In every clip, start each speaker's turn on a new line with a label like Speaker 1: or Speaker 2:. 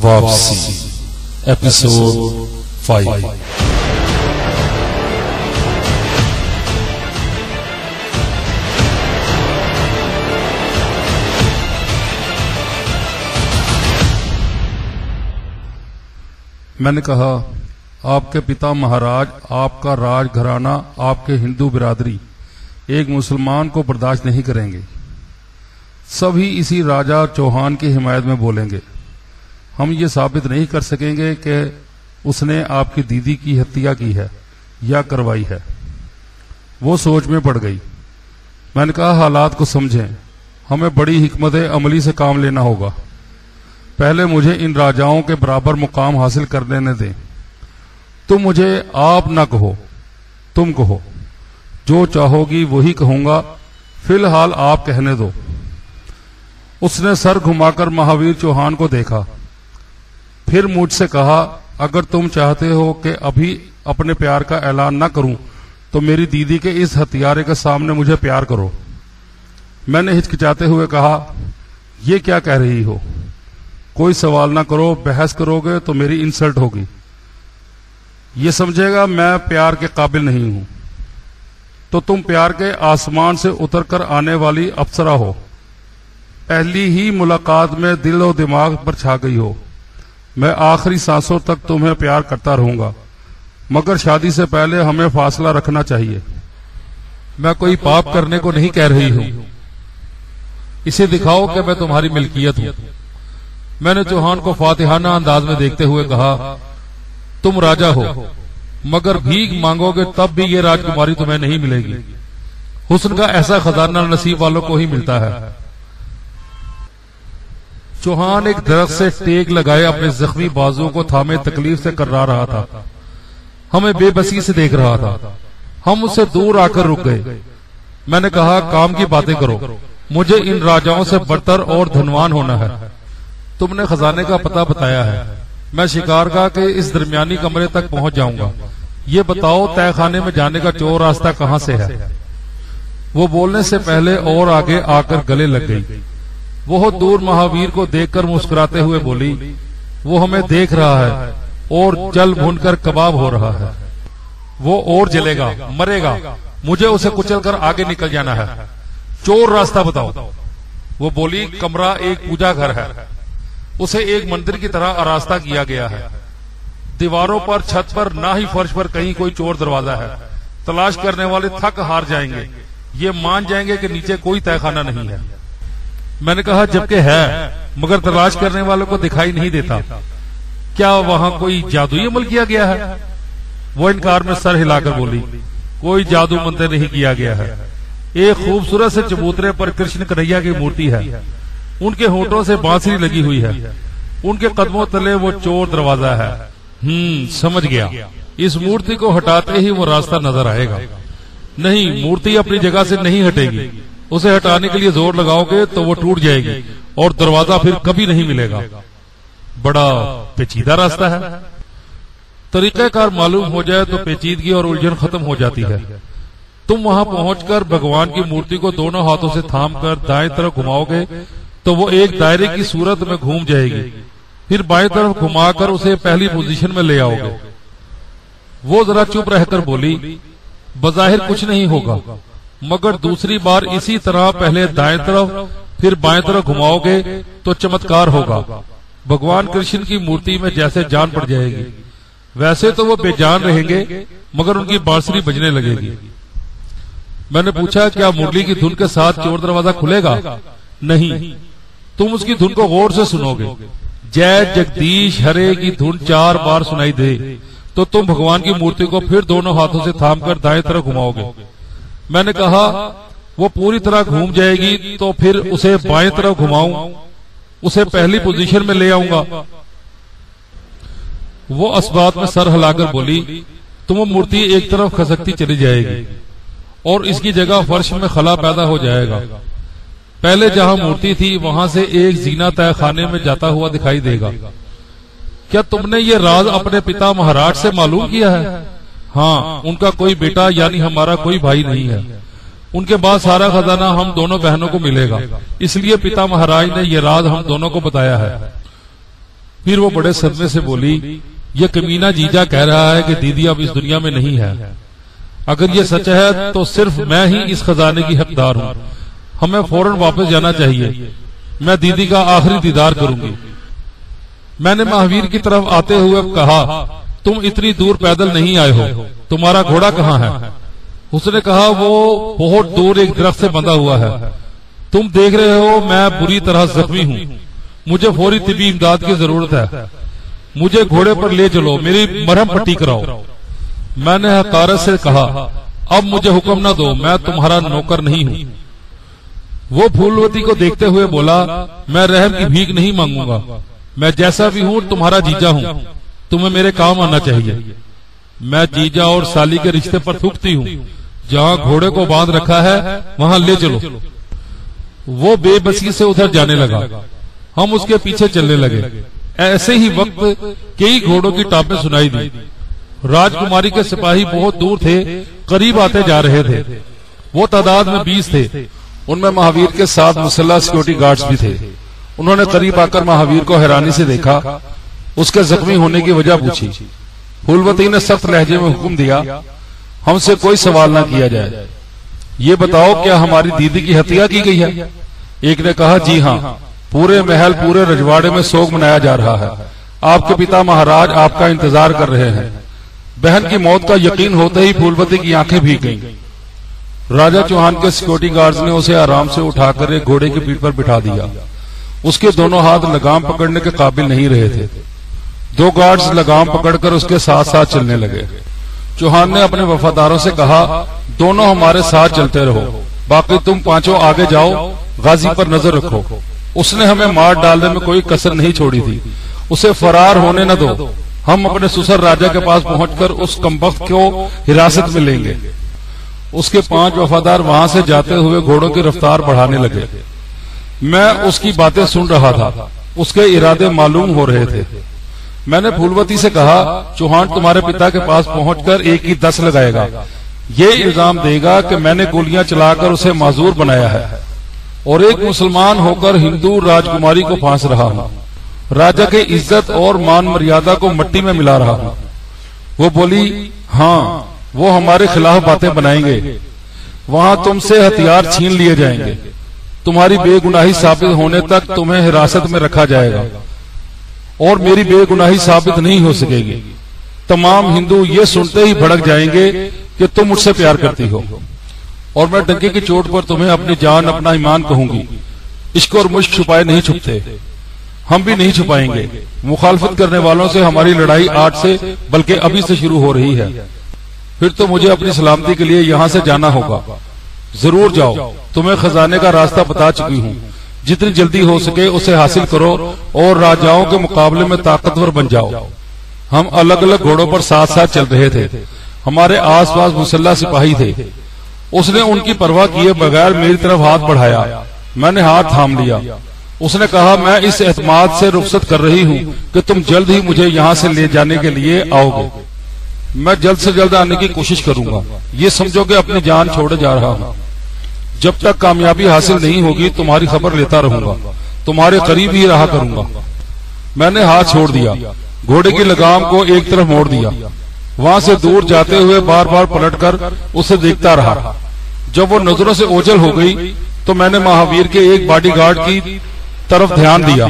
Speaker 1: واپسی ایپیسوڈ 5۔ میں نے کہا آپ کے پتا مہاراج، آپ کا راج گھرانہ، آپ کے ہندو برادری ایک مسلمان کو برداشت نہیں کریں گے، سبھی اسی راجہ چوہان کی حمایت میں بولیں گے۔ ہم یہ ثابت نہیں کر سکیں گے کہ اس نے آپ کی دیدی کی ہتیا کی ہے یا کروائی ہے۔ وہ سوچ میں پڑ گئی۔ میں نے کہا حالات کو سمجھیں، ہمیں بڑی حکمت عملی سے کام لینا ہوگا۔ پہلے مجھے ان راجاؤں کے برابر مقام حاصل کر لینے دیں۔ تم مجھے آپ نہ کہو، تم کہو، جو چاہو گی وہی کہوں گا، فی الحال آپ کہنے دو۔ اس نے سر گھما کر مہاویر چوہان کو دیکھا، پھر مجھ سے کہا اگر تم چاہتے ہو کہ ابھی اپنے پیار کا اعلان نہ کروں تو میری دیدی کے اس ہتھیارے کے سامنے مجھے پیار کرو۔ میں نے ہچکچاتے ہوئے کہا یہ کیا کہہ رہی ہو؟ کوئی سوال نہ کرو، بحث کرو گے تو میری انسلٹ ہوگی، یہ سمجھے گا میں پیار کے قابل نہیں ہوں۔ تو تم پیار کے آسمان سے اتر کر آنے والی افسرہ ہو، پہلی ہی ملاقات میں دل و دماغ پر چھا گئی ہو۔ میں آخری سانسوں تک تمہیں پیار کرتا رہوں گا، مگر شادی سے پہلے ہمیں فاصلہ رکھنا چاہیے۔
Speaker 2: میں کوئی پاپ کرنے کو نہیں کہہ رہی ہوں، اسے دکھاؤ کہ میں تمہاری ملکیت ہوں۔ میں نے چوہان کو فاتحانہ انداز میں دیکھتے ہوئے کہا تم راجہ ہو، مگر بھیک مانگو گے تب بھی یہ راجکماری تمہیں نہیں ملے گی۔ حسن کا ایسا خزانہ نصیب والوں کو ہی ملتا ہے۔ چوہان ایک درخت سے ٹیک لگائے اپنے زخمی بازو کو تھامے تکلیف سے کرا رہا تھا، ہمیں بے بسی سے دیکھ رہا تھا۔ ہم اس سے دور آ کر رک گئے۔ میں نے کہا کام کی باتیں کرو، مجھے ان راجاؤں سے برتر اور دھنوان ہونا ہے۔ تم نے خزانے کا پتہ بتایا ہے، میں شکارگاہ کے اس درمیانی کمرے تک پہنچ جاؤں گا۔ یہ بتاؤ تہ خانے میں جانے کا چور راستہ کہاں سے ہے؟ وہ بولنے سے پہلے اور آگے آ کر گلے لگ گئی۔ بہت دور مہاویر کو دیکھ کر مسکراتے ہوئے بولی وہ ہمیں دیکھ رہا ہے اور جل بھون کر کباب ہو رہا ہے، وہ اور جلے گا، مرے گا، مجھے اسے کچل کر آگے نکل جانا ہے۔ چور راستہ بتاؤ۔ وہ بولی کمرہ ایک پوجا گھر ہے، اسے ایک مندر کی طرح آراستہ کیا گیا ہے۔ دیواروں پر، چھت پر، نہ ہی فرش پر کہیں کوئی چور دروازہ ہے۔ تلاش کرنے والے تھک ہار جائیں گے، یہ مان جائیں گے کہ نیچے کوئی تہ خانہ نہیں ہے۔ میں نے کہا جبکہ ہے، مگر تلاش کرنے والوں کو دکھائی نہیں دیتا، کیا وہاں کوئی جادوئی عمل کیا گیا ہے؟ وہ انکار میں سر ہلا کر بولی کوئی جادو منتر نہیں کیا گیا ہے۔ ایک خوبصورت سے چبوترے پر کرشن کنہیا کی مورتی ہے، ان کے ہونٹوں سے بانسری لگی ہوئی ہے، ان کے قدموں تلے وہ چور دروازہ ہے۔ سمجھ گیا، اس مورتی کو ہٹاتے ہی وہ راستہ نظر آئے گا۔ نہیں، مورتی اپنی جگہ سے نہیں ہٹے گی، اسے ہٹانے کے لیے زور لگاؤ گے تو وہ ٹوٹ جائے گی اور دروازہ پھر کبھی نہیں ملے گا۔ بڑا پیچیدہ راستہ ہے، طریقہ کار معلوم ہو جائے تو پیچیدگی اور الجھن ختم ہو جاتی ہے۔ تم وہاں پہنچ کر بھگوان کی مورتی کو دونوں ہاتھوں سے تھام کر دائیں طرف گھماؤ گے تو وہ ایک دائرے کی صورت میں گھوم جائے گی، پھر بائیں طرف گھما کر اسے پہلی پوزیشن میں لے آؤ گے۔ وہ ذرا چپ رہ کر بولی بظاہر کچھ نہیں ہوگا، مگر دوسری بار اسی طرح پہلے دائیں طرف پھر بائیں طرف گھماؤ گے تو چمتکار ہوگا۔ بھگوان کرشن کی مورتی میں جیسے جان پڑ جائے گی، ویسے تو وہ بے جان رہیں گے مگر ان کی بانسری بجنے لگے گی۔ میں نے پوچھا کیا مرلی کی دھن کے ساتھ چور دروازہ کھلے گا؟ نہیں، تم اس کی دھن کو غور سے سنو گے۔ جے جگدیش ہرے کی دھن 4 بار سنائی دے تو تم بھگوان کی مورتی کو پھر دونوں ہاتھوں سے تھام کر دائیں طرف گھماؤ گے۔ میں نے کہا وہ پوری طرح گھوم جائے گی تو پھر اسے بائیں طرف گھماؤں، اسے پہلی پوزیشن میں لے آؤں گا۔ وہ اسبات میں سر ہلا کر بولی تم وہ مورتی ایک طرف کھسکتی چلی جائے گی اور اس کی جگہ فرش میں خلا پیدا ہو جائے گا۔ پہلے جہاں مورتی تھی وہاں سے ایک زینہ تہ خانے میں جاتا ہوا دکھائی دے گا۔ کیا تم نے یہ راز اپنے پتا مہاراج سے معلوم کیا ہے؟ ہاں، ان کا کوئی بیٹا یعنی ہمارا کوئی بھائی نہیں ہے، ان کے بعد سارا خزانہ ہم دونوں بہنوں کو ملے گا، اس لیے پتا مہاراج نے یہ راز ہم دونوں کو بتایا ہے۔ پھر وہ بڑے صدمے سے بولی، یہ کمینہ جیجا کہہ رہا ہے کہ دیدی اب اس دنیا میں نہیں ہے۔ اگر یہ سچ ہے تو صرف میں ہی اس خزانے کی حقدار ہوں، ہمیں فوراً واپس جانا چاہیے، میں دیدی کا آخری دیدار کروں گی۔ میں نے مہاویر کی طرف آتے ہوئے کہا، تم اتنی دور پیدل نہیں آئے ہو، تمہارا گھوڑا کہاں ہے؟ اس نے کہا، وہ بہت دور ایک درخت سے بندھا ہوا ہے، تم دیکھ رہے ہو میں بری طرح زخمی ہوں، مجھے فوری طبی امداد کی ضرورت ہے، مجھے گھوڑے پر لے چلو، میری مرہم پٹی کراؤ۔ میں نے حقارت سے کہا، اب مجھے حکم نہ دو، میں تمہارا نوکر نہیں ہوں۔ وہ پھولوتی کو دیکھتے ہوئے بولا، میں رحم کی بھیک نہیں مانگوں گا، میں جیسا بھی ہوں تمہارا جیجا ہوں، تمہیں میرے کام آنا چاہیے۔ میں جیجا اور سالی کے رشتے پر تھوکتی ہوں، جہاں گھوڑے کو باندھ رکھا ہے وہاں لے چلو۔ وہ بے بسی سے ادھر جانے لگا، ہم اس کے پیچھے چلنے لگے۔ ایسے ہی وقت کئی گھوڑوں کی ٹاپیں سنائی دی، راجکماری کے سپاہی بہت دور تھے، قریب آتے جا رہے تھے، وہ تعداد میں 20 تھے،
Speaker 1: ان میں مہاویر کے 7 مسلح سیکورٹی گارڈز بھی تھے۔ انہوں نے قریب آ کر مہاویر کو حیرانی سے دیکھا، اس کے زخمی ہونے کی وجہ پوچھی۔ پھولوتی نے سخت لہجے میں حکم دیا، ہم سے کوئی سوال نہ کیا جائے، یہ بتاؤ کیا ہماری دیدی کی ہتیا کی گئی ہے؟ ایک نے کہا، جی ہاں، پورے محل پورے رجواڑے میں سوگ منایا جا رہا ہے، آپ کے پتا مہاراج آپ کا انتظار کر رہے ہیں۔ بہن کی موت کا یقین ہوتے ہی پھولوتی کی آنکھیں بھیگ گئیں۔ راجہ چوہان کے سیکورٹی گارڈز نے اسے آرام سے اٹھا کر ایک گھوڑے کی پیٹھ پر بٹھا دیا، اس کے دونوں ہاتھ لگام پکڑنے کے قابل نہیں رہے تھے۔ 2 گارڈز لگام پکڑ کر اس کے ساتھ ساتھ چلنے لگے۔ چوہان نے اپنے وفاداروں سے کہا، دونوں ہمارے ساتھ چلتے رہو، باقی تم 5 آگے جاؤ، غازی پر نظر رکھو، اس نے ہمیں مار ڈالنے میں کوئی کسر نہیں چھوڑی تھی، اسے فرار ہونے نہ دو، ہم اپنے سسر راجہ کے پاس پہنچ کر اس کمبخت کو حراست میں لیں گے۔ اس کے 5 وفادار وہاں سے جاتے ہوئے گھوڑوں کی رفتار بڑھانے لگے۔ میں اس کی باتیں سن رہا تھا، اس کے ارادے معلوم ہو رہے تھے۔ میں نے پھولوتی سے کہا، چوہان تمہارے پتا کے پاس پہنچ کر ایک ہی 10 لگائے گا، یہ الزام دے گا کہ میں نے گولیاں چلا کر اسے معذور بنایا ہے اور ایک مسلمان ہو کر ہندو راجکماری کو پھانس رہا ہوں، راجہ کے عزت اور مان مریادہ کو مٹی میں ملا رہا ہوں۔ وہ بولی، ہاں وہ ہمارے خلاف باتیں بنائیں گے، وہاں تم سے ہتھیار چھین لیے جائیں گے، تمہاری بے گناہی ثابت ہونے تک تمہیں حراست میں رکھا جائے گا اور میری بے گناہی ثابت نہیں ہو سکے گی۔ تمام ہندو یہ سنتے ہی بھڑک جائیں گے کہ تم مجھ سے پیار کرتی ہو اور میں ڈنکے کی چوٹ پر تمہیں اپنی جان اپنا ایمان کہوں گی۔ عشق اور مشق چھپائے نہیں چھپتے، ہم بھی نہیں چھپائیں گے۔ مخالفت کرنے والوں سے ہماری لڑائی آج سے بلکہ ابھی سے شروع ہو رہی ہے۔ پھر تو مجھے اپنی سلامتی کے لیے یہاں سے جانا ہوگا، ضرور جاؤ، تمہیں خزانے کا راستہ بتا چکی ہوں، جتنی جلدی ہو سکے اسے حاصل کرو اور راجاؤں کے مقابلے میں طاقتور بن جاؤ۔ ہم الگ الگ گھوڑوں پر ساتھ ساتھ چل رہے تھے، ہمارے آس پاس مسلح سپاہی تھے۔ اس نے ان کی پرواہ کیے بغیر میری طرف ہاتھ بڑھایا، میں نے ہاتھ تھام لیا۔ اس نے کہا، میں اس اعتماد سے رخصت کر رہی ہوں کہ تم جلد ہی مجھے یہاں سے لے جانے کے لیے آؤ گے، میں جلد سے جلد آنے کی کوشش کروں گا، یہ سمجھو کہ اپنی جان چھوڑے جا رہا ہوں۔ جب تک کامیابی حاصل نہیں ہوگی تمہاری خبر لیتا رہوں گا، تمہارے قریب ہی رہا کروں گا۔ میں نے ہاتھ چھوڑ دیا، گھوڑے کی لگام کو ایک طرف موڑ دیا، وہاں سے دور جاتے ہوئے بار بار پلٹ کر اسے دیکھتا رہا۔ جب وہ نظروں سے اوجھل ہو گئی تو میں نے مہاویر کے ایک باڈی گارڈ کی طرف دھیان دیا،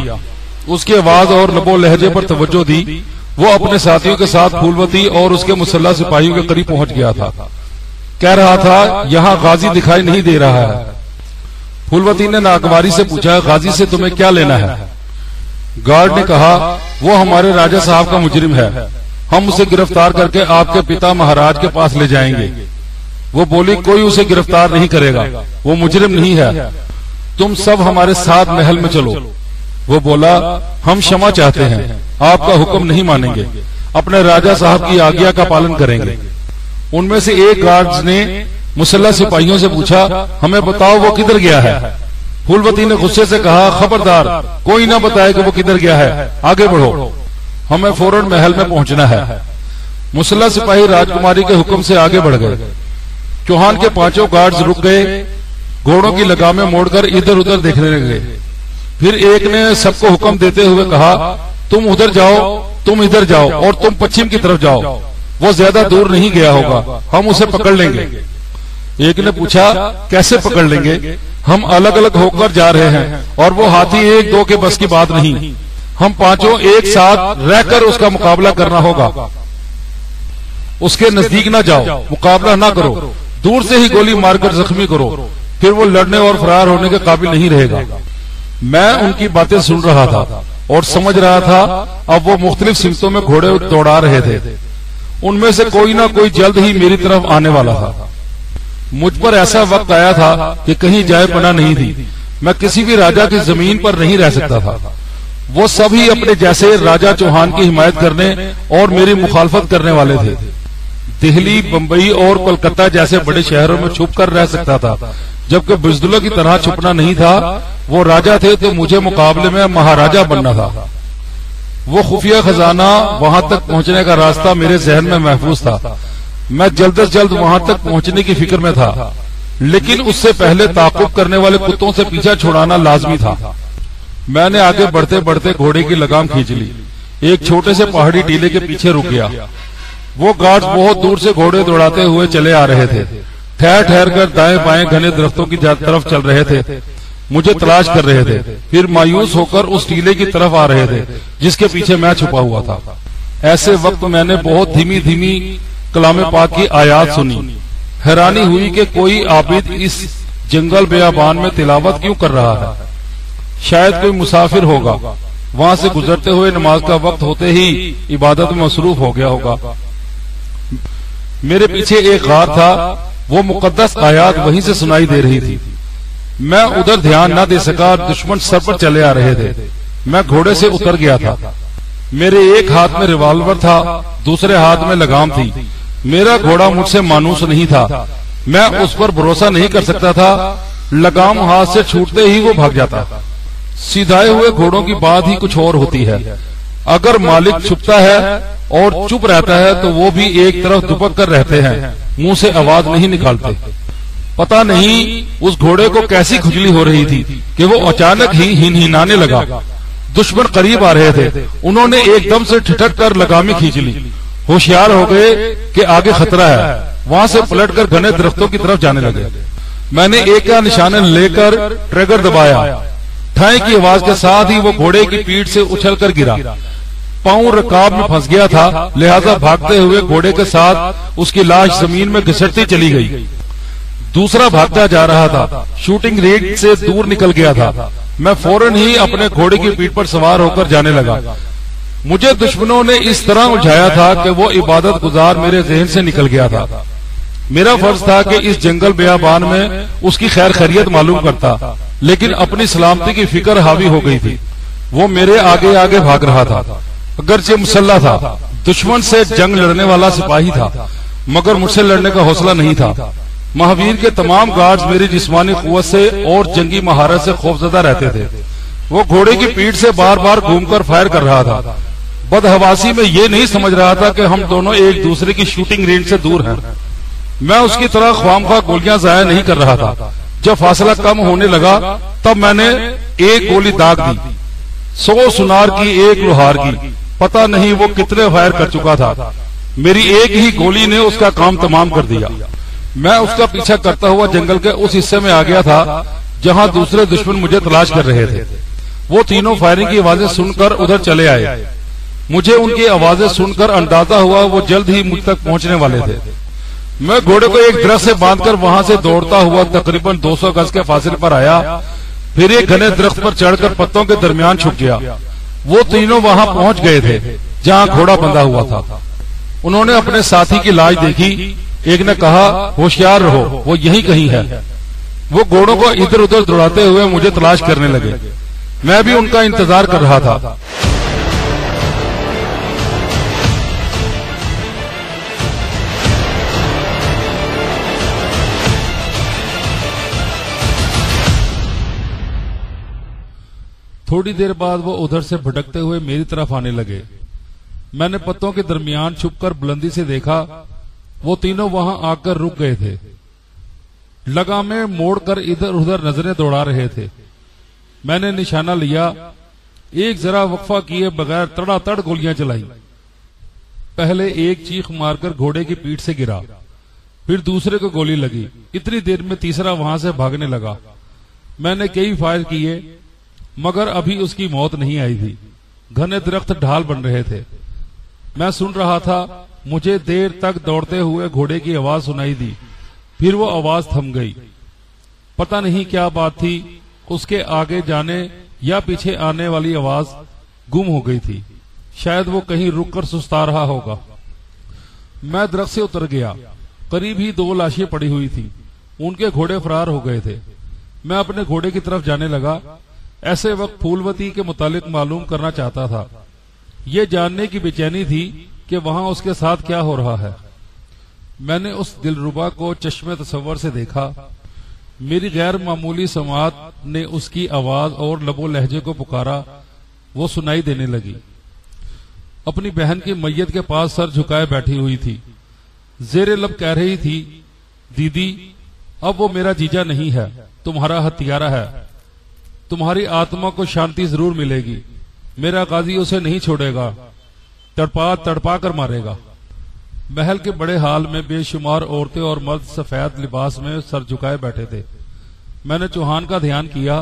Speaker 1: اس کی آواز اور لب و لہجے پر توجہ دی۔ وہ اپنے ساتھیوں کے ساتھ پھولوتی اور اس کے مسلح سپاہیوں کے قریب پہنچ گیا تھا، کہہ رہا تھا، یہاں غازی دکھائی نہیں دے رہا ہے۔ پھولوتی نے ناگواری سے پوچھا، غازی سے تمہیں کیا لینا ہے؟ گارڈ نے کہا، وہ ہمارے راجہ صاحب کا مجرم ہے، ہم اسے گرفتار کر کے آپ کے پتا مہاراج کے پاس لے جائیں گے۔ وہ بولی، کوئی اسے گرفتار نہیں کرے گا، وہ مجرم نہیں ہے، تم سب ہمارے ساتھ محل میں چلو۔ وہ بولا، ہم شمع چاہتے ہیں، آپ کا حکم نہیں مانیں گے، اپنے راجہ صاحب کی آگیا کا پالن کریں گے۔ ان میں سے ایک گارڈز نے مسلح سپاہیوں سے پوچھا، ہمیں بتاؤ وہ کدھر گیا ہے؟ پھولوتی نے غصے سے کہا، خبردار، کوئی نہ بتائے کہ وہ کدھر گیا ہے، آگے بڑھو، ہمیں فوراً محل میں پہنچنا ہے۔ مسلح سپاہی راجکماری کے حکم سے آگے بڑھ گئے۔ چوہان کے 5 گارڈز رک گئے، گھوڑوں کی لگامیں موڑ کر ادھر ادھر دیکھنے لگے۔ پھر ایک نے سب کو حکم دیتے ہوئے کہا،
Speaker 2: تم ادھر جاؤ، تم ادھر جاؤ اور تم پچھم کی طرف جاؤ، وہ زیادہ دور نہیں گیا ہوگا، ہم اسے پکڑ لیں گے۔ ایک نے پوچھا کیسے پکڑ لیں گے؟ ہم الگ الگ ہو کر جا رہے ہیں اور وہ ہاتھی ایک دو کے بس کی بات نہیں، ہم پانچوں ایک ساتھ رہ کر اس کا مقابلہ کرنا ہوگا۔ اس کے نزدیک نہ جاؤ، مقابلہ نہ کرو، دور سے ہی گولی مار کر زخمی کرو، پھر وہ لڑنے اور فرار ہونے کے قابل نہیں رہے گا۔ میں ان کی باتیں سن رہا تھا اور سمجھ رہا تھا اب وہ مختلف سمتوں میں گھوڑے دوڑا رہے تھے، ان میں سے کوئی نہ کوئی جلد ہی میری طرف آنے والا تھا۔ مجھ پر ایسا وقت آیا تھا کہ کہیں جائے پناہ نہیں تھی، میں کسی بھی راجا کی زمین پر نہیں رہ سکتا تھا۔ وہ سبھی اپنے جیسے راجا چوہان کی حمایت کرنے اور میری مخالفت کرنے والے تھے۔ دہلی، بمبئی اور کلکتہ جیسے بڑے شہروں میں چھپ کر رہ سکتا تھا، جبکہ بزدلوں کی طرح چھپنا نہیں تھا۔ وہ راجا تھے تو مجھے مقابلے میں مہاراجا بننا تھا۔ وہ خفیہ خزانہ، وہاں تک پہنچنے کا راستہ میرے ذہن میں محفوظ تھا۔ میں جلد از جلد وہاں تک پہنچنے کی فکر میں تھا، لیکن اس سے پہلے تعاقب کرنے والے کتوں سے پیچھا چھڑانا لازمی تھا۔ میں نے آگے بڑھتے بڑھتے گھوڑے کی لگام کھینچ لی، ایک چھوٹے سے پہاڑی ٹیلے کے پیچھے رک گیا۔ وہ گارڈز بہت دور سے گھوڑے دوڑاتے ہوئے چلے آ رہے تھے، ٹھہر ٹھہر کر دائیں بائیں گھنے درختوں کی طرف چل رہے تھے، مجھے تلاش کر رہے تھے، پھر مایوس ہو کر اس ٹیلے کی طرف آ رہے تھے جس کے پیچھے میں چھپا ہوا تھا۔ ایسے وقت میں نے بہت دھیمی دھیمی کلام پاک کی آیات سنی۔ حیرانی ہوئی کہ کوئی عابد اس جنگل بیابان میں تلاوت کیوں کر رہا ہے؟ شاید کوئی مسافر ہوگا، وہاں سے گزرتے ہوئے نماز کا وقت ہوتے ہی عبادت میں مصروف ہو گیا ہوگا۔ میرے پیچھے ایک غار تھا، وہ مقدس آیات وہیں سے سنائی دے رہی تھی۔ میں ادھر دھیان نہ دے سکا، دشمن سر پر چلے آ رہے تھے۔ میں گھوڑے سے اتر گیا تھا، میرے ایک ہاتھ میں ریوالور تھا، دوسرے ہاتھ میں لگام تھی۔ میرا گھوڑا مجھ سے مانوس نہیں تھا، میں اس پر بھروسہ نہیں کر سکتا تھا، لگام ہاتھ سے چھوٹتے ہی وہ بھاگ جاتا۔ سیدھائے ہوئے گھوڑوں کی بات ہی کچھ اور ہوتی ہے۔ اگر مالک چھپتا ہے اور چپ رہتا ہے تو وہ بھی ایک طرف دبک کر رہتے ہیں، منہ سے آواز نہیں نکالتے۔ پتہ نہیں اس گھوڑے کو کیسی کھجلی ہو رہی تھی کہ وہ اچانک ہی ہنہنانے لگا۔ دشمن قریب آ رہے تھے، انہوں نے ایک دم سے ٹھٹک کر لگامیں کھینچ لی، ہوشیار ہو گئے کہ آگے خطرہ ہے، وہاں سے پلٹ کر گھنے درختوں کی طرف جانے لگے۔ میں نے ایک کا نشانہ لے کر ٹریگر دبایا، ٹھائیں کی آواز کے ساتھ ہی وہ گھوڑے کی پیٹھ سے اچھل کر گرا۔ پاؤں رکاب میں پھنس گیا تھا، لہذا بھاگتے ہوئے گھوڑے کے ساتھ اس کی لاش زمین میں گھسٹتی چلی گئی۔ دوسرا بھاگتا جا رہا تھا، شوٹنگ رینج سے دور نکل گیا تھا۔ میں فوراً ہی اپنے گھوڑے کی پیٹھ پر سوار ہو کر جانے لگا۔ مجھے دشمنوں نے اس طرح الجھایا تھا کہ وہ عبادت گزار میرے ذہن سے نکل گیا تھا۔ میرا فرض تھا کہ اس جنگل بیابان میں اس کی خیر خیریت معلوم کرتا، لیکن اپنی سلامتی کی فکر حاوی ہو گئی تھی۔ وہ میرے آگے آگے بھاگ رہا تھا، اگرچہ مسلح تھا، دشمن سے جنگ لڑنے والا سپاہی تھا، مگر مجھ سے لڑنے کا حوصلہ نہیں تھا۔ مہاویر کے تمام گارڈز میری جسمانی قوت سے اور جنگی مہارت سے خوفزدہ رہتے تھے۔ وہ گھوڑے کی پیٹھ سے بار بار گھوم کر فائر کر رہا تھا۔ بدحواسی میں یہ نہیں سمجھ رہا تھا کہ ہم دونوں ایک دوسرے کی شوٹنگ رینج سے دور ہیں۔ میں اس کی طرح خواہ گولیاں ضائع نہیں کر رہا تھا۔ جب فاصلہ کم ہونے لگا تب میں نے ایک گولی داغ دی، 100 سنار کی، ایک لوہار کی، پتہ نہیں وہ کتنے فائر کر چکا تھا۔ میری ایک ہی گولی نے اس کا کام تمام کر دیا۔ میں اس کا پیچھا کرتا ہوا جنگل کے اس حصے میں آ گیا تھا جہاں دوسرے دشمن مجھے تلاش کر رہے تھے۔ وہ تینوں فائرنگ کی آوازیں سن کر ادھر چلے آئے۔ مجھے ان کی آوازیں سن کر اندازہ ہوا وہ جلد ہی مجھ تک پہنچنے والے تھے۔ میں گھوڑے کو ایک درخت سے باندھ کر وہاں سے دوڑتا ہوا تقریباً 200 گز کے فاصلے پر آیا، پھر ایک گھنے درخت پر چڑھ کر پتوں کے درمیان چھپ گیا۔ وہ تینوں وہاں پہنچ گئے تھے جہاں گھوڑا بندھا ہوا تھا۔ انہوں نے اپنے ساتھی کی لاش دیکھی، ایک نے کہا ہوشیار رہو، وہ یہی کہیں ہے۔ وہ گھوڑوں کو ادھر ادھر دوڑاتے ہوئے مجھے تلاش کرنے لگے، میں بھی ان کا انتظار کر رہا تھا۔ تھوڑی دیر بعد وہ ادھر سے بھٹکتے ہوئے میری طرف آنے لگے۔ میں نے پتوں کے درمیان چھپ کر بلندی سے دیکھا، وہ تینوں وہاں آ کر رک گئے تھے، لگامیں موڑ کر ادھر ادھر نظریں دوڑا رہے تھے۔ میں نے نشانہ لیا، ایک ذرا وقفہ کیے بغیر تڑا تڑ گولیاں چلائی۔ پہلے ایک چیخ مار کر گھوڑے کی پیٹھ سے گرا، پھر دوسرے کو گولی لگی، اتنی دیر میں تیسرا وہاں سے بھاگنے لگا۔ میں نے کئی فائر کیے مگر ابھی اس کی موت نہیں آئی تھی۔ گھنے درخت ڈھال بن رہے تھے، میں سن رہا تھا۔ مجھے دیر تک دوڑتے ہوئے گھوڑے کی آواز سنائی دی، پھر وہ آواز تھم گئی۔ پتہ نہیں کیا بات تھی، اس کے آگے جانے یا پیچھے آنے والی آواز گم ہو گئی تھی، شاید وہ کہیں رک کر سستا رہا ہوگا۔ میں درخت سے اتر گیا، قریب ہی 2 لاشیں پڑی ہوئی تھیں، ان کے گھوڑے فرار ہو گئے تھے۔ میں اپنے گھوڑے کی طرف جانے لگا، ایسے وقت پھولوتی کے متعلق معلوم کرنا چاہتا تھا، یہ جاننے کی بے چینی تھی کہ وہاں اس کے ساتھ کیا ہو رہا ہے۔ میں نے اس دلربا کو چشم تصور سے دیکھا، میری غیر معمولی سماعت نے اس کی آواز اور لب و لہجے کو پکارا، وہ سنائی دینے لگی۔ اپنی بہن کی میت کے پاس سر جھکائے بیٹھی ہوئی تھی، زیر لب کہہ رہی تھی، دیدی اب وہ میرا جیجا نہیں ہے، تمہارا ہتھیارہ ہے، تمہاری آتما کو شانتی ضرور ملے گی، میرا غازی اسے نہیں چھوڑے گا، تڑپا تڑپا کر مارے گا۔ محل کے بڑے ہال میں بے شمار عورتیں اور مرد سفید لباس میں سر جھکائے بیٹھے تھے۔ میں نے چوہان کا دھیان کیا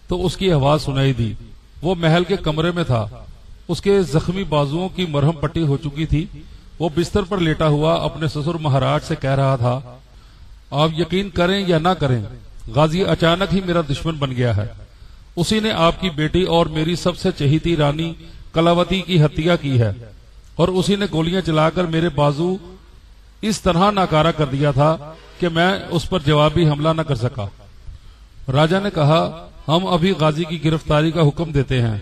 Speaker 2: تو اس کی آواز سنائی دی، وہ محل کے کمرے میں تھا، اس کے زخمی بازوؤں کی مرہم پٹی ہو چکی تھی، وہ بستر پر لیٹا ہوا اپنے سسر مہاراج سے کہہ رہا تھا، آپ یقین کریں یا نہ کریں، غازی اچانک ہی میرا دشمن بن گیا ہے، اسی نے آپ کی بیٹی اور میری سب سے چہیتی رانی کلاوتی کی ہتیا کی ہے، اور اسی نے گولیاں چلا کر میرے بازو اس طرح ناکارہ کر دیا تھا کہ میں اس پر جوابی حملہ نہ کر سکا۔ راجا نے کہا، ہم ابھی غازی کی گرفتاری کا حکم دیتے ہیں،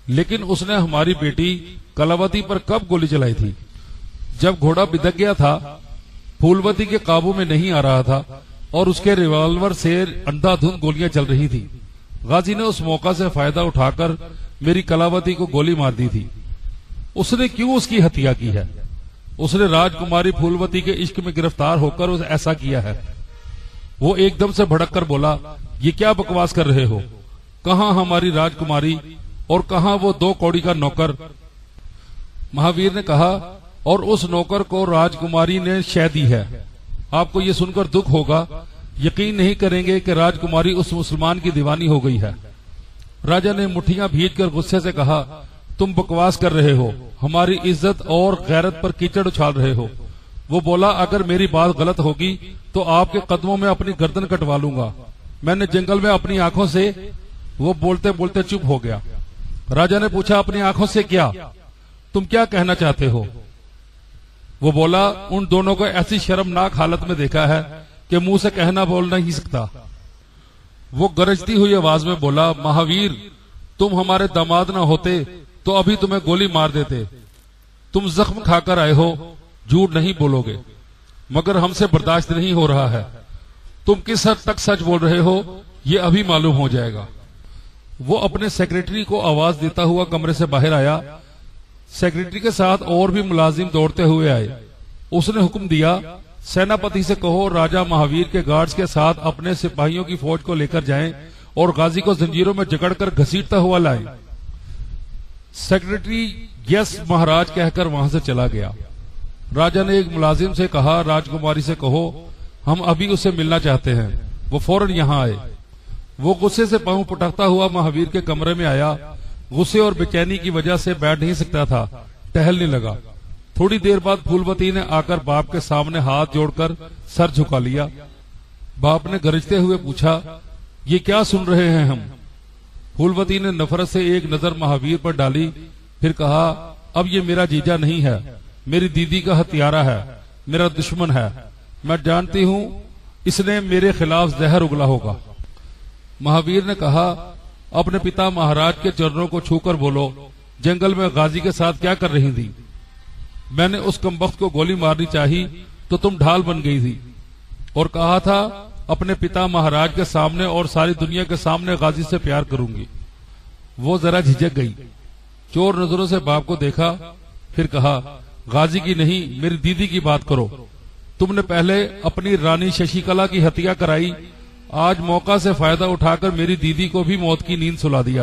Speaker 2: لیکن اس نے ہماری بیٹی کلاوتی پر کب گولی چلائی تھی؟ جب گھوڑا بدک گیا تھا، پھولوتی کے قابو میں نہیں آ رہا تھا اور اس کے ریوالور سے اندھا دھند گولیاں چل رہی تھی۔ غازی نے اس موقع سے فائدہ اٹھا کر میری کلاوتی کو گولی مار دی تھی۔ اس نے کیوں اس کی ہتیا کی ہے؟ اس نے راجکماری پھولوتی کے عشق میں گرفتار ہو کر ایسا کیا ہے۔ وہ ایک دم سے بھڑک کر بولا، یہ کیا بکواس کر رہے ہو؟ کہاں ہماری راجکماری اور کہاں وہ 2 کوڑی کا نوکر؟ مہاویر نے کہا، اور اس نوکر کو راجکماری نے شہ دی ہے۔ آپ کو یہ سن کر دکھ ہوگا، یقین نہیں کریں گے کہ راجکماری اس مسلمان کی دیوانی ہو گئی ہے۔ راجا نے مٹھیاں بھیج کر غصے سے کہا، تم بکواس کر رہے ہو، ہماری عزت اور غیرت پر کیچڑ اچھال رہے ہو۔ وہ بولا، اگر میری بات غلط ہوگی تو آپ کے قدموں میں اپنی گردن کٹوا لوں گا۔ میں نے جنگل میں اپنی آنکھوں سے… وہ بولتے بولتے چپ ہو گیا۔ راجا نے پوچھا، اپنی آنکھوں سے کیا؟ تم کیا کہنا چاہتے ہو؟ وہ بولا، ان دونوں کو ایسی شرمناک حالت میں دیکھا ہے کہ منہ سے کہنا بول نہیں سکتا۔ وہ گرجتی ہوئی آواز میں بولا، مہاویر، تم ہمارے داماد نہ ہوتے تو ابھی تمہیں گولی مار دیتے۔ تم زخم کھا کر آئے ہو، جھوٹ نہیں بولو گے، مگر ہم سے برداشت نہیں ہو رہا ہے۔ تم کس حد تک سچ بول رہے ہو یہ ابھی معلوم ہو جائے گا۔ وہ اپنے سیکریٹری کو آواز دیتا ہوا کمرے سے باہر آیا۔ سیکریٹری کے ساتھ اور بھی ملازم دوڑتے ہوئے آئے۔ اس نے حکم دیا، سیناپتی سے کہو راجا مہاویر کے گارڈز کے ساتھ اپنے سپاہیوں کی فوج کو لے کر جائیں اور غازی کو زنجیروں میں جکڑ کر گھسیٹتا ہوا لائیں۔ سیکریٹری یس مہاراج کہہ کر وہاں سے چلا گیا۔ راجا نے ایک ملازم سے کہا، راجکماری سے کہو ہم ابھی اسے ملنا چاہتے ہیں۔ وہ فوراً یہاں آئے۔ وہ غصے سے پاؤں پٹکتا ہوا مہاویر کے کمرے میں آیا۔ غصے اور بے چینی کی وجہ سے بیٹھ نہیں سکتا تھا، ٹہلنے لگا۔ تھوڑی دیر بعد پھولوتی نے آ کر باپ کے سامنے ہاتھ جوڑ کر سر جھکا لیا۔ باپ نے گرجتے ہوئے پوچھا، یہ کیا سن رہے ہیں ہم؟ پھولوتی نے نفرت سے ایک نظر مہاویر پر ڈالی، پھر کہا، اب یہ میرا جیجا نہیں ہے، میری دیدی کا ہتھیارہ ہے، میرا دشمن ہے۔ میں جانتی ہوں اس نے میرے خلاف زہر اگلا ہوگا۔ مہاویر نے کہا، اپنے پتا مہاراج کے چرنوں کو چھو کر بولو، جنگل میں غازی کے ساتھ کیا کر رہی تھی؟ میں نے اس کمبخت کو گولی مارنی چاہی تو تم ڈھال بن گئی تھی، اور کہا تھا اپنے پتا مہاراج کے سامنے اور ساری دنیا کے سامنے غازی سے پیار کروں گی۔ وہ ذرا جھجک گئی، چور نظروں سے باپ کو دیکھا، پھر کہا، غازی کی نہیں، میری دیدی کی بات کرو۔ تم نے پہلے اپنی رانی ششی کلا کی ہتیا کرائی، آج موقع سے فائدہ اٹھا کر میری دیدی کو بھی موت کی نیند سلا دیا۔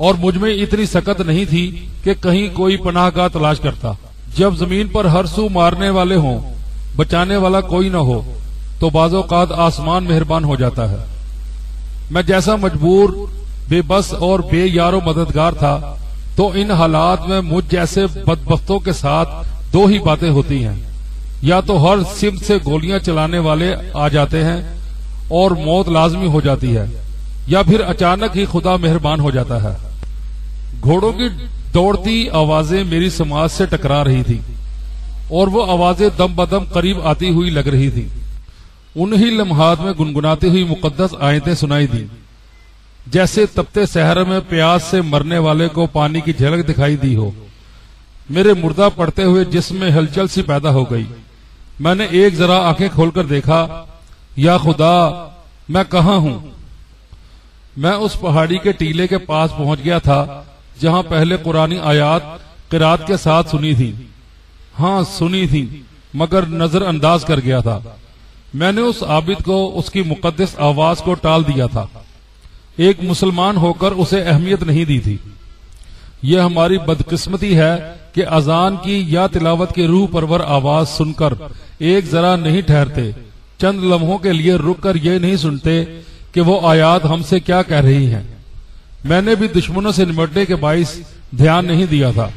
Speaker 2: اور مجھ میں اتنی سکت نہیں تھی کہ کہیں کوئی پناہ گاہ تلاش کرتا۔ جب زمین پر ہر سو مارنے والے ہوں، بچانے والا کوئی نہ ہو، تو بعض اوقات آسمان مہربان ہو جاتا ہے۔ میں جیسا مجبور، بے بس اور بے یار و مددگار تھا، تو ان حالات میں مجھ جیسے بدبختوں کے ساتھ دو ہی باتیں ہوتی ہیں، یا تو ہر سمت سے گولیاں چلانے والے آ جاتے ہیں اور موت لازمی ہو جاتی ہے، یا پھر اچانک ہی خدا مہربان ہو جاتا ہے۔ گھوڑوں کی دوڑتی آوازیں میری سماعت سے ٹکرا رہی تھی، اور وہ آوازیں دم بدم قریب آتی ہوئی لگ رہی تھی۔ انہی لمحات میں گنگناتی ہوئی مقدس آیتیں سنائی دی، جیسے تپتے صحرا میں پیاس سے مرنے والے کو پانی کی جھلک دکھائی دی ہو۔ میرے مردہ پڑتے ہوئے جسم میں ہلچل سی پیدا ہو گئی۔ میں نے ایک ذرا آنکھیں کھول کر دیکھا، یا خدا، میں کہاں ہوں؟ میں اس پہاڑی کے ٹیلے کے پاس پہنچ گیا تھا جہاں پہلے قرآنی آیات قرات کے ساتھ سنی تھی۔ ہاں سنی تھی، مگر نظر انداز کر گیا تھا۔ میں نے اس عابد کو اس کی مقدس آواز کو ٹال دیا تھا، ایک مسلمان ہو کر اسے اہمیت نہیں دی تھی۔ یہ ہماری بدقسمتی ہے کہ اذان کی یا تلاوت کی روح پرور آواز سن کر ایک ذرا نہیں ٹھہرتے، چند لمحوں کے لیے رک کر یہ نہیں سنتے کہ وہ آیات ہم سے کیا کہہ رہی ہیں۔ میں نے بھی دشمنوں سے نمٹنے کے باعث دھیان نہیں دیا تھا،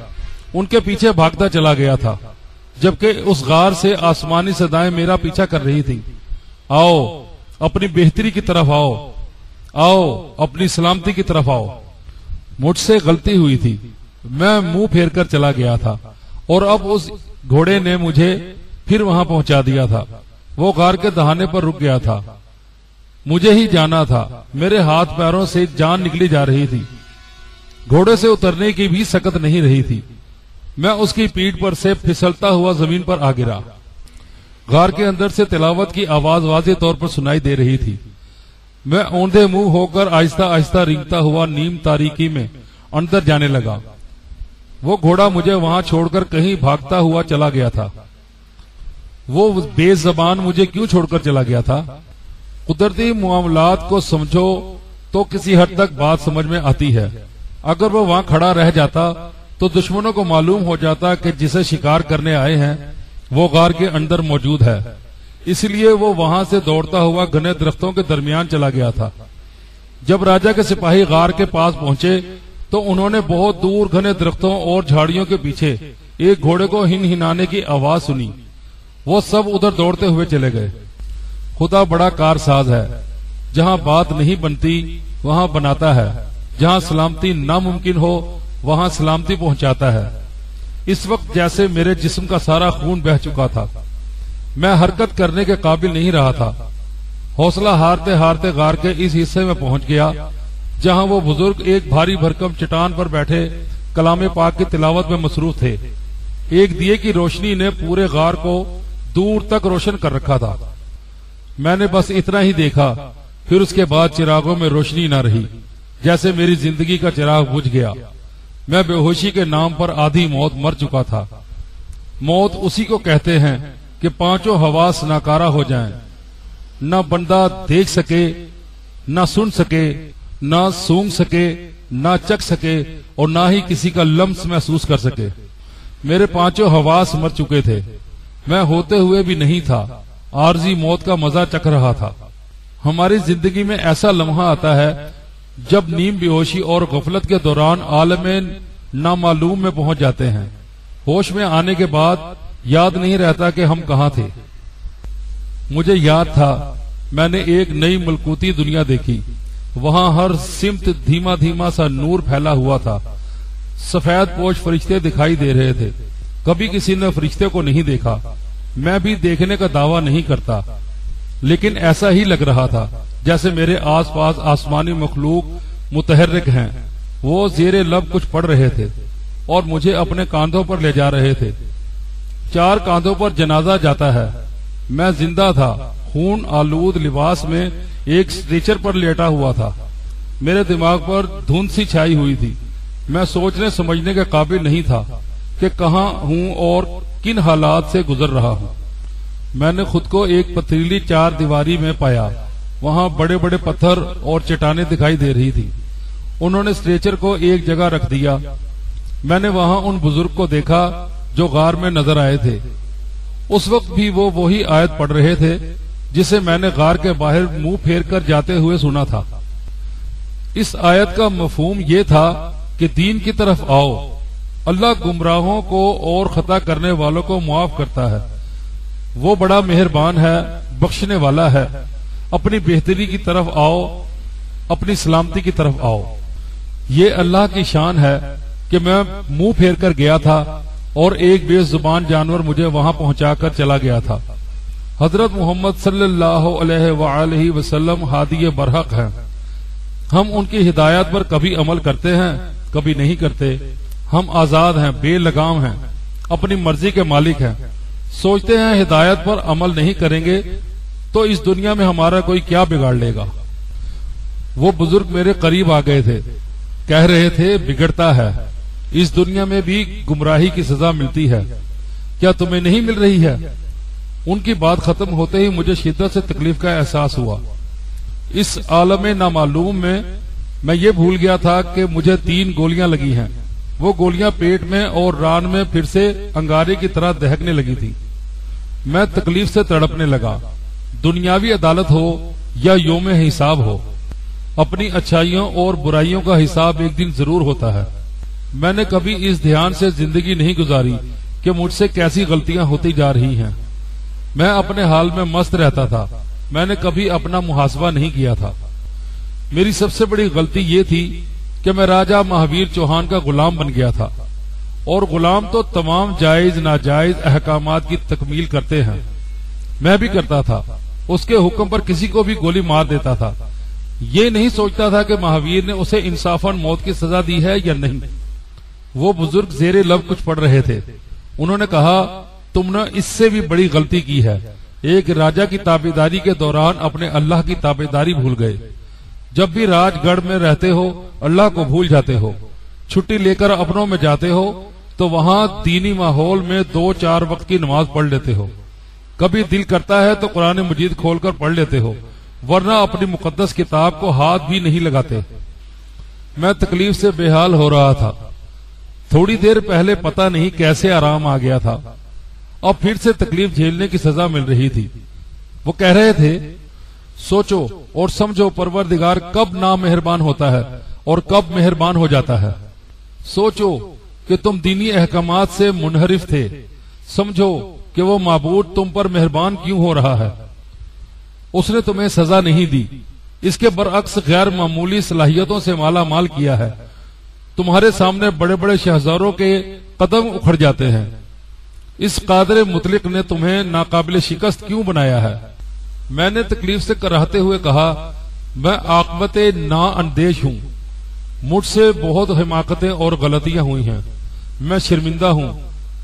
Speaker 2: ان کے پیچھے بھاگتا چلا گیا تھا، جبکہ اس غار سے آسمانی صدائیں میرا پیچھا کر رہی تھی۔ آؤ اپنی بہتری کی طرف آؤ، آؤ اپنی سلامتی کی طرف آؤ۔ مجھ سے غلطی ہوئی تھی، میں منہ پھیر کر چلا گیا تھا، اور اب اس گھوڑے نے مجھے پھر وہاں پہنچا دیا تھا۔ وہ غار کے دہانے پر رک گیا تھا، مجھے ہی جانا تھا۔ میرے ہاتھ پیروں سے جان نکلی جا رہی تھی، گھوڑے سے اترنے کی بھی سکت نہیں رہی تھی۔ میں اس کی پیٹھ پر سے پھسلتا ہوا زمین پر آ گرا۔ غار کے اندر سے تلاوت کی آواز واضح طور پر سنائی دے رہی تھی۔ میں اوندھے منہ ہو کر آہستہ آہستہ رینگتا ہوا نیم تاریکی میں اندر جانے لگا۔ وہ گھوڑا مجھے وہاں چھوڑ کر کہیں بھاگتا ہوا چلا گیا تھا۔ وہ بے زبان مجھے کیوں چھوڑ کر چلا گیا تھا؟ قدرتی معاملات کو سمجھو تو کسی حد تک بات سمجھ میں آتی ہے۔ اگر وہ وہاں کھڑا رہ جاتا تو دشمنوں کو معلوم ہو جاتا کہ جسے شکار کرنے آئے ہیں وہ غار کے اندر موجود ہے، اس لیے وہ وہاں سے دوڑتا ہوا گھنے درختوں کے درمیان چلا گیا تھا۔ جب راجا کے سپاہی غار کے پاس پہنچے تو انہوں نے بہت دور گھنے درختوں اور جھاڑیوں کے پیچھے ایک گھوڑے کو ہن ہنانے کی آواز سنی۔ وہ سب ادھر دوڑتے ہوئے چلے گئے۔ خدا بڑا کارساز ہے، جہاں بات نہیں بنتی وہاں بناتا ہے، جہاں سلامتی ناممکن ہو وہاں سلامتی پہنچاتا ہے۔ اس وقت جیسے میرے جسم کا سارا خون بہہ چکا تھا، میں حرکت کرنے کے قابل نہیں رہا تھا۔ حوصلہ ہارتے ہارتے غار کے اس حصے میں پہنچ گیا جہاں وہ بزرگ ایک بھاری بھرکم چٹان پر بیٹھے کلام پاک کی تلاوت میں مصروف تھے۔ ایک دیے کی روشنی نے پورے غار کو دور تک روشن کر رکھا تھا۔ میں نے بس اتنا ہی دیکھا، پھر اس کے بعد چراغوں میں روشنی نہ رہی، جیسے میری زندگی کا چراغ بجھ گیا۔ میں بے ہوشی کے نام پر آدھی موت مر چکا تھا۔ موت اسی کو کہتے ہیں کہ پانچوں حواس ناکارہ ہو جائیں، نہ بندہ دیکھ سکے، نہ سن سکے، نہ سونگ سکے، نہ چکھ سکے، اور نہ ہی کسی کا لمس محسوس کر سکے۔ میرے پانچوں حواس مر چکے تھے، میں ہوتے ہوئے بھی نہیں تھا، عارضی موت کا مزہ چکھ رہا تھا۔ ہماری زندگی میں ایسا لمحہ آتا ہے جب نیم بے ہوشی اور غفلت کے دوران عالم نامعلوم میں پہنچ جاتے ہیں۔ ہوش میں آنے کے بعد یاد نہیں رہتا کہ ہم کہاں تھے۔ مجھے یاد تھا میں نے ایک نئی ملکوتی دنیا دیکھی، وہاں ہر سمت دھیما دھیما سا نور پھیلا ہوا تھا۔ سفید پوش فرشتے دکھائی دے رہے تھے، کبھی کسی نے فرشتے کو نہیں دیکھا، میں بھی دیکھنے کا دعویٰ نہیں کرتا، لیکن ایسا ہی لگ رہا تھا جیسے میرے آس پاس آسمانی مخلوق متحرک ہیں۔ وہ زیر لب کچھ پڑھ رہے تھے اور مجھے اپنے کاندھوں پر لے جا رہے تھے۔ 4 کاندھوں پر جنازہ جاتا ہے۔ میں زندہ تھا، خون آلود لباس میں ایک اسٹریچر پر لیٹا ہوا تھا۔ میرے دماغ پر دھند سی چھائی ہوئی تھی۔ میں سوچنے سمجھنے کے قابل نہیں تھا کہ کہاں ہوں اور کن حالات سے گزر رہا ہوں۔ میں نے خود کو ایک پتھریلی 4 دیواری میں پایا۔ وہاں بڑے بڑے پتھر اور چٹانیں دکھائی دے رہی تھی۔ انہوں نے اسٹریچر کو ایک جگہ رکھ دیا. میں نے وہاں ان بزرگ کو دیکھا جو غار میں نظر آئے تھے. اس وقت بھی وہ وہی آیت پڑھ رہے تھے جسے میں نے غار کے باہر منہ پھیر کر جاتے ہوئے سنا تھا. اس آیت کا مفہوم یہ تھا کہ دین کی طرف آؤ. اللہ گمراہوں کو اور خطا کرنے والوں کو معاف کرتا ہے. وہ بڑا مہربان ہے, بخشنے والا ہے. اپنی بہتری کی طرف آؤ, اپنی سلامتی کی طرف آؤ. یہ اللہ کی شان ہے کہ میں منہ پھیر کر گیا تھا اور ایک بے زبان جانور مجھے وہاں پہنچا کر چلا گیا تھا. حضرت محمد صلی اللہ علیہ وآلہ وسلم ہادی برحق ہیں. ہم ان کی ہدایات پر کبھی عمل کرتے ہیں, کبھی نہیں کرتے. ہم آزاد ہیں, بے لگام ہیں, اپنی مرضی کے مالک ہیں. سوچتے ہیں ہدایت پر عمل نہیں کریں گے تو اس دنیا میں ہمارا کوئی کیا بگاڑ لے گا. وہ بزرگ میرے قریب آ گئے تھے, کہہ رہے تھے بگڑتا ہے, اس دنیا میں بھی گمراہی کی سزا ملتی ہے, کیا تمہیں نہیں مل رہی ہے؟ ان کی بات ختم ہوتے ہی مجھے شدت سے تکلیف کا احساس ہوا. اس عالم نامعلوم میں میں یہ بھول گیا تھا کہ مجھے 3 گولیاں لگی ہیں. وہ گولیاں پیٹ میں اور ران میں پھر سے انگارے کی طرح دہکنے لگی تھی. میں تکلیف سے تڑپنے لگا. دنیاوی عدالت ہو یا یوم حساب ہو, اپنی اچھائیوں اور برائیوں کا حساب ایک دن ضرور ہوتا ہے. میں نے کبھی اس دھیان سے زندگی نہیں گزاری کہ مجھ سے کیسی غلطیاں ہوتی جا رہی ہیں. میں اپنے حال میں مست رہتا تھا. میں نے کبھی اپنا محاسبہ نہیں کیا تھا. میری سب سے بڑی غلطی یہ تھی کہ میں راجہ مہاویر چوہان کا غلام بن گیا تھا, اور غلام تو تمام جائز ناجائز احکامات کی تکمیل کرتے ہیں. میں بھی کرتا تھا. اس کے حکم پر کسی کو بھی گولی مار دیتا تھا. یہ نہیں سوچتا تھا کہ مہاویر نے اسے انصافاً موت کی سزا دی ہے یا نہیں. وہ بزرگ زیر لب کچھ پڑھ رہے تھے. انہوں نے کہا, تم نے اس سے بھی بڑی غلطی کی ہے. ایک راجہ کی تابعداری کے دوران اپنے اللہ کی تابعداری بھول گئے. جب بھی راج گڑھ میں رہتے ہو اللہ کو بھول جاتے ہو. چھٹی لے کر اپنوں میں جاتے ہو تو وہاں دینی ماحول میں 2-4 وقت کی نماز پڑھ لیتے ہو. کبھی دل کرتا ہے تو قرآن مجید کھول کر پڑھ لیتے ہو, ورنہ اپنی مقدس کتاب کو ہاتھ بھی نہیں لگاتے. میں تکلیف سے بے حال ہو رہا تھا. تھوڑی دیر پہلے پتہ نہیں کیسے آرام آ گیا تھا. اب پھر سے تکلیف جھیلنے کی سزا مل رہی تھی. وہ کہہ رہے تھے, سوچو اور سمجھو پروردگار کب نامہربان ہوتا ہے اور کب مہربان ہو جاتا ہے. سوچو کہ تم دینی احکامات سے منحرف تھے. سمجھو کہ وہ معبود تم پر مہربان کیوں ہو رہا ہے. اس نے تمہیں سزا نہیں دی, اس کے برعکس غیر معمولی صلاحیتوں سے مالا مال کیا ہے. تمہارے سامنے بڑے بڑے شہزادوں کے قدم اکھڑ جاتے ہیں. اس قادر مطلق نے تمہیں ناقابل شکست کیوں بنایا ہے. میں نے تکلیف سے کراہتے ہوئے کہا, میں عاقبت نا اندیش ہوں. مجھ سے بہت حماقتیں اور غلطیاں ہوئی ہیں. میں شرمندہ ہوں.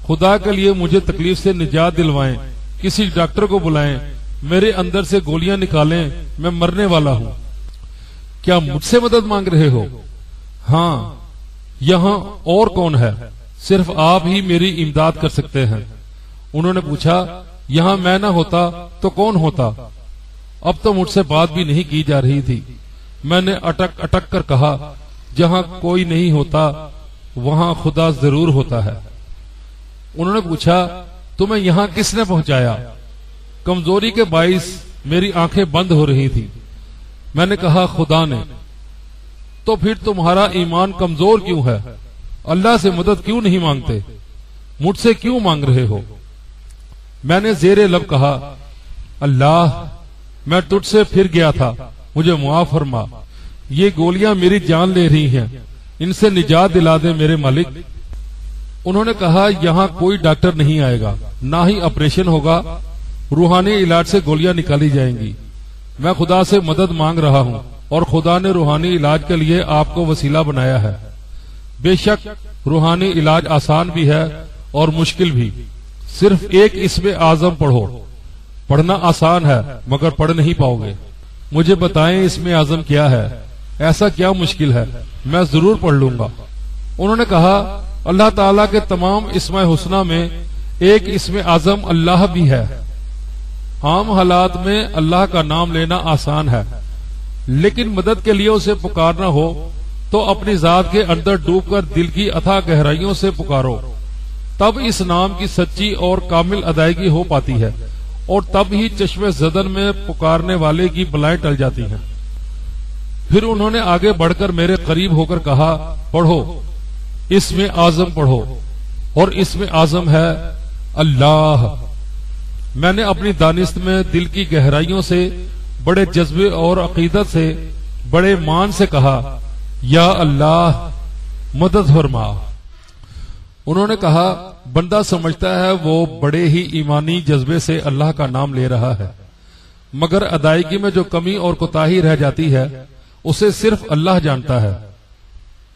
Speaker 2: خدا کے لیے مجھے تکلیف سے نجات دلوائیں. کسی ڈاکٹر کو بلائیں, میرے اندر سے گولیاں نکالیں, میں مرنے والا ہوں. کیا مجھ سے مدد مانگ رہے ہو؟ ہاں, یہاں اور کون ہے؟ صرف آپ ہی میری امداد کر سکتے ہیں. انہوں نے پوچھا, یہاں میں نہ ہوتا تو کون ہوتا؟ اب تو مجھ سے بات بھی نہیں کی جا رہی تھی. میں نے اٹک اٹک کر کہا, جہاں کوئی نہیں ہوتا وہاں خدا ضرور ہوتا ہے. انہوں نے پوچھا, تمہیں یہاں کس نے پہنچایا؟ کمزوری کے باعث میری آنکھیں بند ہو رہی تھی. میں نے کہا, خدا نے. تو پھر تمہارا ایمان کمزور کیوں ہے؟ اللہ سے مدد کیوں نہیں مانگتے؟ مجھ سے کیوں مانگ رہے ہو؟ میں نے زیر لب کہا, اللہ, میں تجھ سے پھر گیا تھا, مجھے معاف فرما. یہ گولیاں میری جان لے رہی ہیں, ان سے نجات دلا دے میرے مالک. انہوں نے کہا, یہاں کوئی ڈاکٹر نہیں آئے گا, نہ ہی آپریشن ہوگا. روحانی علاج سے گولیاں نکالی جائیں گی. میں خدا سے مدد مانگ رہا ہوں اور خدا نے روحانی علاج کے لیے آپ کو وسیلہ بنایا ہے. بے شک روحانی علاج آسان بھی ہے اور مشکل بھی. صرف ایک اسم اعظم پڑھو. پڑھنا آسان ہے مگر پڑھ نہیں پاؤ گے. مجھے بتائیں اسم اعظم کیا ہے؟ ایسا کیا مشکل ہے؟ میں ضرور پڑھ لوں گا. انہوں نے کہا, اللہ تعالیٰ کے تمام اسم حسنہ میں ایک اسم اعظم اللہ بھی ہے. عام حالات میں اللہ کا نام لینا آسان ہے, لیکن مدد کے لیے اسے پکارنا ہو تو اپنی ذات کے اندر ڈوب کر دل کی اتھاہ گہرائیوں سے پکارو، تب اس نام کی سچی اور کامل ادائیگی ہو پاتی ہے، اور تب ہی چشم زدن میں پکارنے والے کی بلائیں ٹل جاتی ہیں۔ پھر انہوں نے آگے بڑھ کر میرے قریب ہو کر کہا، پڑھو، اسم اعظم پڑھو، اور اسم اعظم ہے اللہ۔ میں نے اپنی دانست میں دل کی گہرائیوں سے، بڑے جذبے اور عقیدت سے، بڑے مان سے کہا، یا اللہ مدد فرما۔ انہوں نے کہا، بندہ سمجھتا ہے وہ بڑے ہی ایمانی جذبے سے اللہ کا نام لے رہا ہے، مگر ادائیگی میں جو کمی اور کوتاہی رہ جاتی ہے اسے صرف اللہ جانتا ہے۔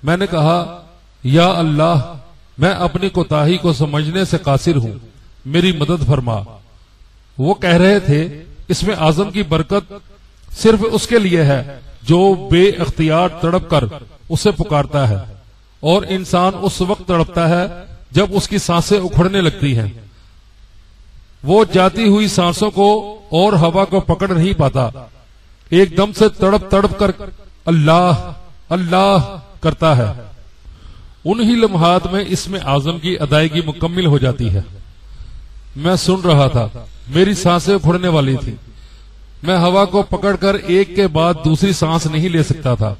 Speaker 2: میں نے کہا، یا اللہ میں اپنی کوتاہی کو سمجھنے سے قاصر ہوں، میری مدد فرما۔ وہ کہہ رہے تھے، اس میں اعظم کی برکت صرف اس کے لیے ہے جو بے اختیار تڑپ کر اسے پکارتا ہے، اور انسان اس وقت تڑپتا ہے جب اس کی سانسیں اکھڑنے لگتی ہیں۔ وہ جاتی ہوئی سانسوں کو اور ہوا کو پکڑ نہیں پاتا، ایک دم سے تڑپ تڑپ کر اللہ اللہ کرتا ہے۔ انہی لمحات میں اسم اعظم کی ادائیگی مکمل ہو جاتی ہے۔ میں سن رہا تھا، میری سانسیں اکھڑنے والی تھی، میں ہوا کو پکڑ کر ایک کے بعد دوسری سانس نہیں لے سکتا تھا۔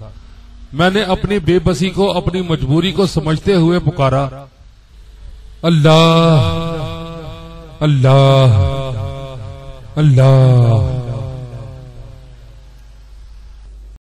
Speaker 2: میں نے اپنی بے بسی کو، اپنی مجبوری کو سمجھتے ہوئے پکارا، اللہ اللہ اللہ۔